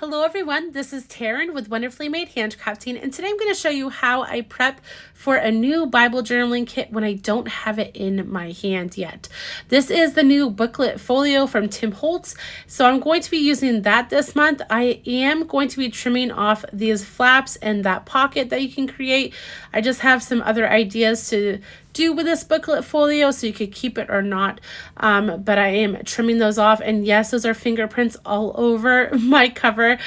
Hello everyone, this is Taryn with Wonderfully Made Handcrafting, and today I'm going to show you how I prep for a new Bible journaling kit when I don't have it in my hand yet. This is the new Booklet Folio from Tim Holtz, so I'm going to be using that this month. I am going to be trimming off these flaps and that pocket that you can create. I just have some other ideas to do with this booklet folio, so you could keep it or not, but I am trimming those off, and yes, those are fingerprints all over my cover,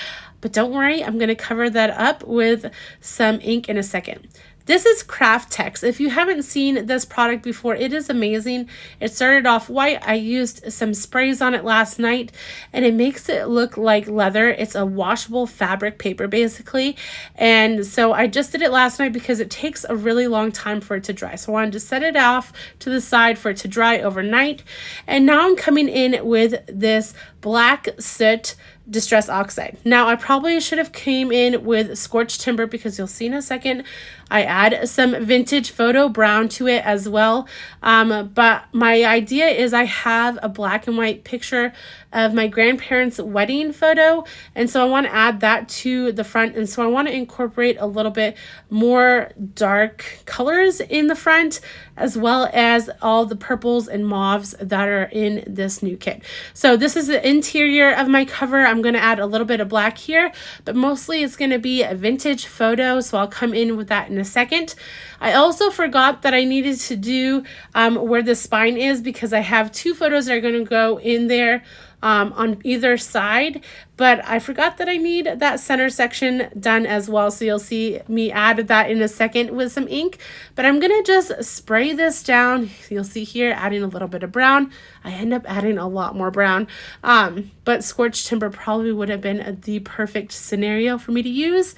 but don't worry, I'm going to cover that up with some ink in a second. This is Craft Text. If you haven't seen this product before, it is amazing. It started off white. I used some sprays on it last night, and it makes it look like leather. It's a washable fabric paper, basically. And so I just did it last night because it takes a really long time for it to dry. So I wanted to set it off to the side for it to dry overnight. And now I'm coming in with this black soot distress oxide. Now I probably should have came in with scorched timber because you'll see in a second I add some vintage photo brown to it as well, but my idea is I have a black and white picture of my grandparents' wedding photo, and so I want to add that to the front, and so I want to incorporate a little bit more dark colors in the front, as well as all the purples and mauves that are in this new kit. So this is the interior of my cover. I'm going to add a little bit of black here, but mostly it's going to be a vintage photo, so I'll come in with that in a second. I also forgot that I needed to do where the spine is, because I have two photos that are going to go in there on either side, but I forgot that I need that center section done as well, so you'll see me add that in a second with some ink. But I'm gonna just spray this down. You'll see here adding a little bit of brown. I end up adding a lot more brown, but scorched timber probably would have been the perfect scenario for me to use,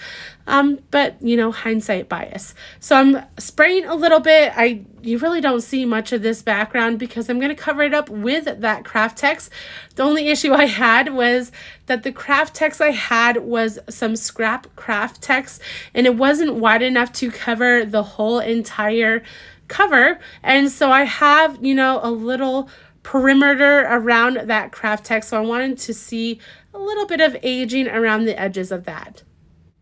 but you know, hindsight bias. So I'm spraying a little bit. You really don't see much of this background because I'm going to cover it up with that craft text. The only issue I had was that the craft text I had was some scrap craft text, and it wasn't wide enough to cover the whole entire cover. And so I have, you know, a little perimeter around that craft text. So I wanted to see a little bit of aging around the edges of that.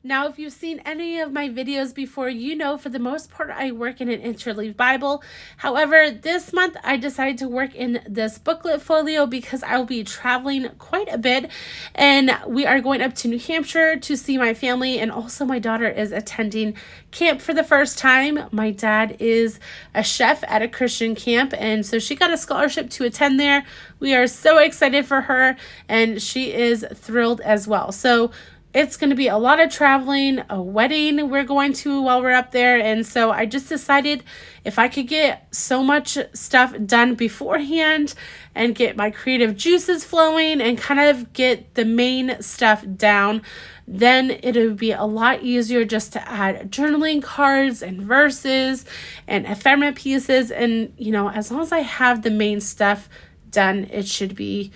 Now, if you've seen any of my videos before, you know for the most part I work in an interleaf Bible. However, this month I decided to work in this booklet folio because I will be traveling quite a bit, and we are going up to New Hampshire to see my family, and also my daughter is attending camp for the first time. My dad is a chef at a Christian camp, and so she got a scholarship to attend there. We are so excited for her, and she is thrilled as well. So it's going to be a lot of traveling, a wedding we're going to while we're up there. And so I just decided if I could get so much stuff done beforehand and get my creative juices flowing and kind of get the main stuff down, then it would be a lot easier just to add journaling cards and verses and ephemera pieces. And, you know, as long as I have the main stuff done, it should be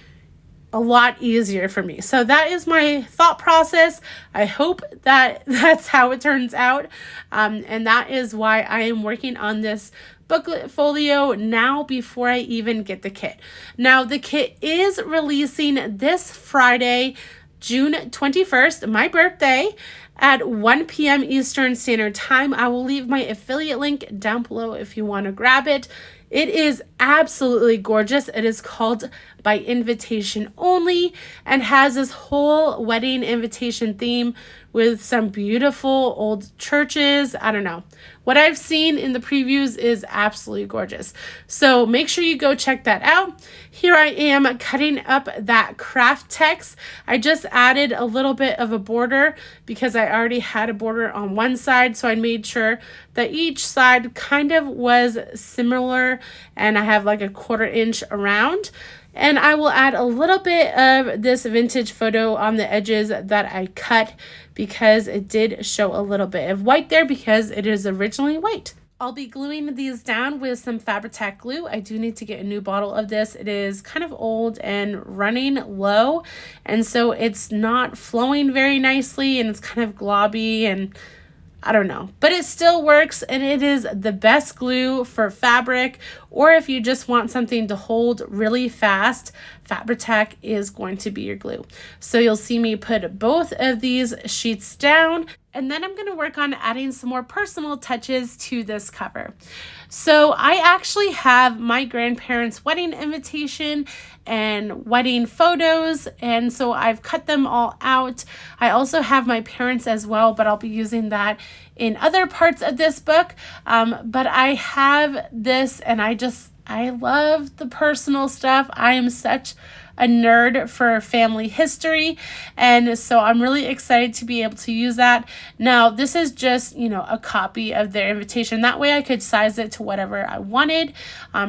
a lot easier for me. So that is my thought process. I hope that that's how it turns out. And that is why I am working on this booklet folio now before I even get the kit. Now, the kit is releasing this Friday, June 21st, my birthday, at 1 p.m. Eastern Standard Time. I will leave my affiliate link down below if you want to grab it. It is absolutely gorgeous. It is called By Invitation Only and has this whole wedding invitation theme with some beautiful old churches. I don't know. What I've seen in the previews is absolutely gorgeous. So make sure you go check that out. Here I am cutting up that craft text. I just added a little bit of a border because I already had a border on one side. So I made sure that each side kind of was similar, and I have like a 1/4 inch around. And I will add a little bit of this vintage photo on the edges that I cut because it did show a little bit of white there because it is originally white. I'll be gluing these down with some Fabri-Tac glue. I do need to get a new bottle of this. It is kind of old and running low, and so it's not flowing very nicely, and it's kind of globby, and I don't know, but it still works, and it is the best glue for fabric, or if you just want something to hold really fast, Fabri-Tac is going to be your glue. So you'll see me put both of these sheets down, and then I'm going to work on adding some more personal touches to this cover. So I actually have my grandparents' wedding invitation and wedding photos, and so I've cut them all out. I also have my parents as well, but I'll be using that in other parts of this book. But I have this, and I love the personal stuff. I am such a nerd for family history, and so I'm really excited to be able to use that. Now, this is just, a copy of their invitation. That way I could size it to whatever I wanted.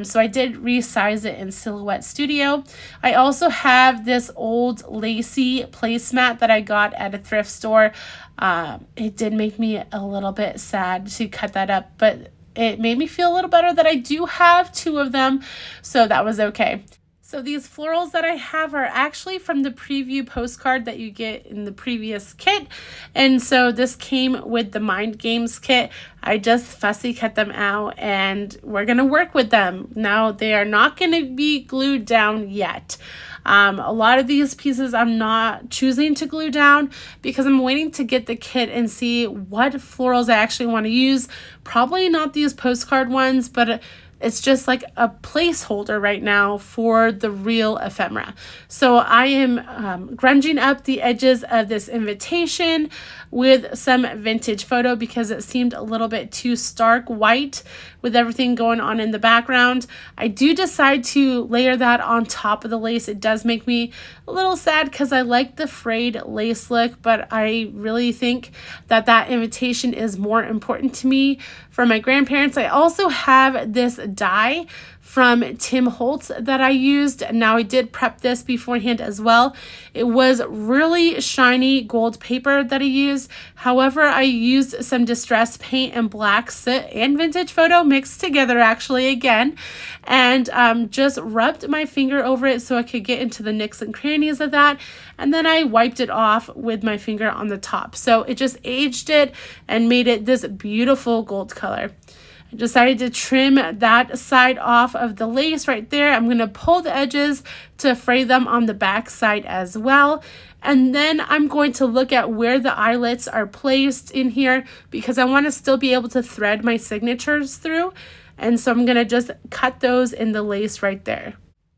So I did resize it in Silhouette Studio. I also have this old lacy placemat that I got at a thrift store. It did make me a little bit sad to cut that up, but it made me feel a little better that I do have two of them, so that was okay. So these florals that I have are actually from the preview postcard that you get in the previous kit. And so this came with the Mind Games kit. I just fussy cut them out, and we're going to work with them. Now, they are not going to be glued down yet. A lot of these pieces I'm not choosing to glue down because I'm waiting to get the kit and see what florals I actually want to use. Probably not these postcard ones, but it's just like a placeholder right now for the real ephemera. So I am grunging up the edges of this invitation with some vintage photo because it seemed a little bit too stark white with everything going on in the background. I do decide to layer that on top of the lace. It does make me a little sad because I like the frayed lace look, but I really think that that invitation is more important to me for my grandparents. I also have this die from Tim Holtz that I used. Now, I did prep this beforehand as well. It was really shiny gold paper that I used. However, I used some distress paint and black soot and vintage photo mixed together actually again, and just rubbed my finger over it so I could get into the nicks and crannies of that. And then I wiped it off with my finger on the top. So it just aged it and made it this beautiful gold color. I decided to trim that side off of the lace right there. I'm going to pull the edges to fray them on the back side as well. And then I'm going to look at where the eyelets are placed in here because I want to still be able to thread my signatures through. And so I'm going to just cut those in the lace right there.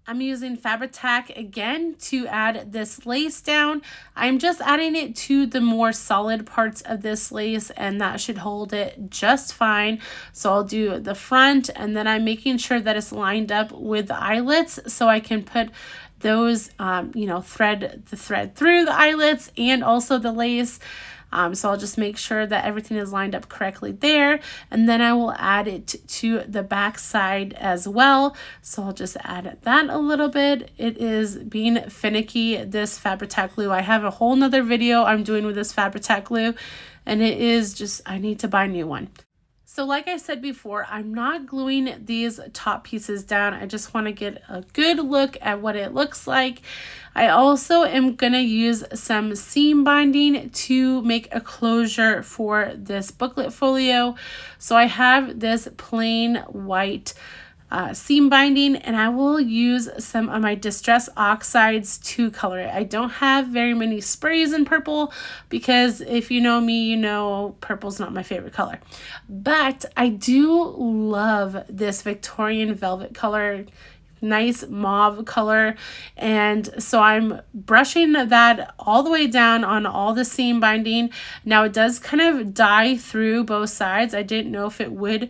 I'm using Fabri-Tac again to add this lace down. I'm just adding it to the more solid parts of this lace, and that should hold it just fine. So I'll do the front, and then I'm making sure that it's lined up with the eyelets so I can put those, thread through the eyelets and also the lace. So I'll just make sure that everything is lined up correctly there, and then I will add it to the back side as well. So I'll just add that a little bit. It is being finicky, this Fabri-Tac glue. I have a whole nother video I'm doing with this Fabri-Tac glue, and it is just, I need to buy a new one. So like I said before, I'm not gluing these top pieces down. I just want to get a good look at what it looks like. I also am going to use some seam binding to make a closure for this booklet folio. So I have this plain white seam binding, and I will use some of my Distress Oxides to color it. I don't have very many sprays in purple because if you know me, you know purple's not my favorite color. But I do love this Victorian velvet color, nice mauve color, and so I'm brushing that all the way down on all the seam binding. Now it does kind of dye through both sides. I didn't know if it would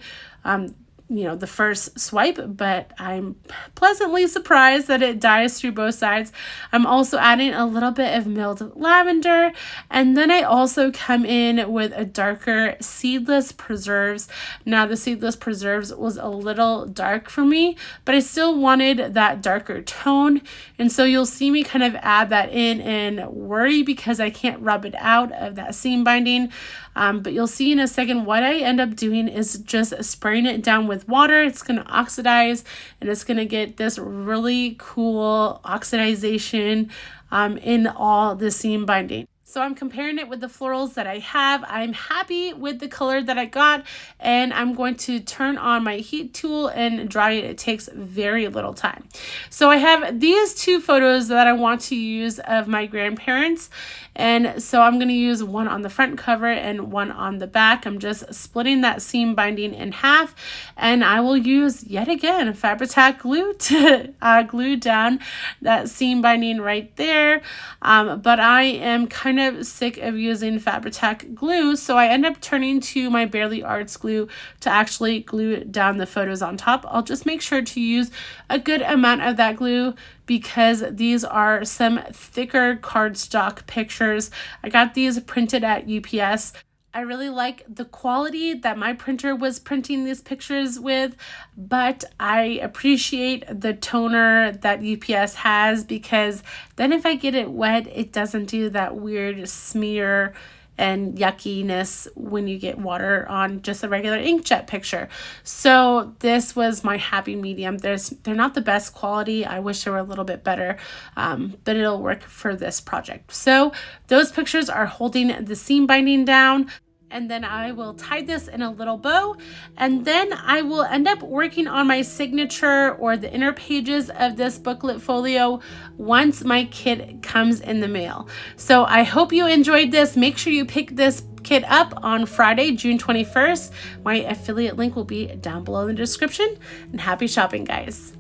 the first swipe, but I'm pleasantly surprised that it dyes through both sides. I'm also adding a little bit of milled lavender, and then I also come in with a darker Seedless Preserves. Now the Seedless Preserves was a little dark for me, but I still wanted that darker tone, and so you'll see me kind of add that in and worry because I can't rub it out of that seam binding. But you'll see in a second what I end up doing is just spraying it down with water. It's going to oxidize, and it's going to get this really cool oxidization in all the seam binding. So I'm comparing it with the florals that I have. I'm happy with the color that I got, and I'm going to turn on my heat tool and dry it. It takes very little time. So I have these two photos that I want to use of my grandparents, and so I'm going to use one on the front cover and one on the back. I'm just splitting that seam binding in half, and I will use yet again Fabri-Tac glue to glue down that seam binding right there. But I am kind of sick of using Fabri-Tac glue, so I end up turning to my Barely Arts glue to actually glue down the photos on top. I'll just make sure to use a good amount of that glue because these are some thicker cardstock pictures. I got these printed at UPS. I really like the quality that my printer was printing these pictures with, but I appreciate the toner that UPS has because then if I get it wet, it doesn't do that weird smear and yuckiness when you get water on just a regular inkjet picture. So this was my happy medium. They're not the best quality. I wish they were a little bit better, but it'll work for this project. So those pictures are holding the seam binding down. And then I will tie this in a little bow, and then I will end up working on my signature or the inner pages of this booklet folio once my kit comes in the mail. So I hope you enjoyed this. Make sure you pick this kit up on Friday, June 21st. My affiliate link will be down below in the description, and happy shopping, guys.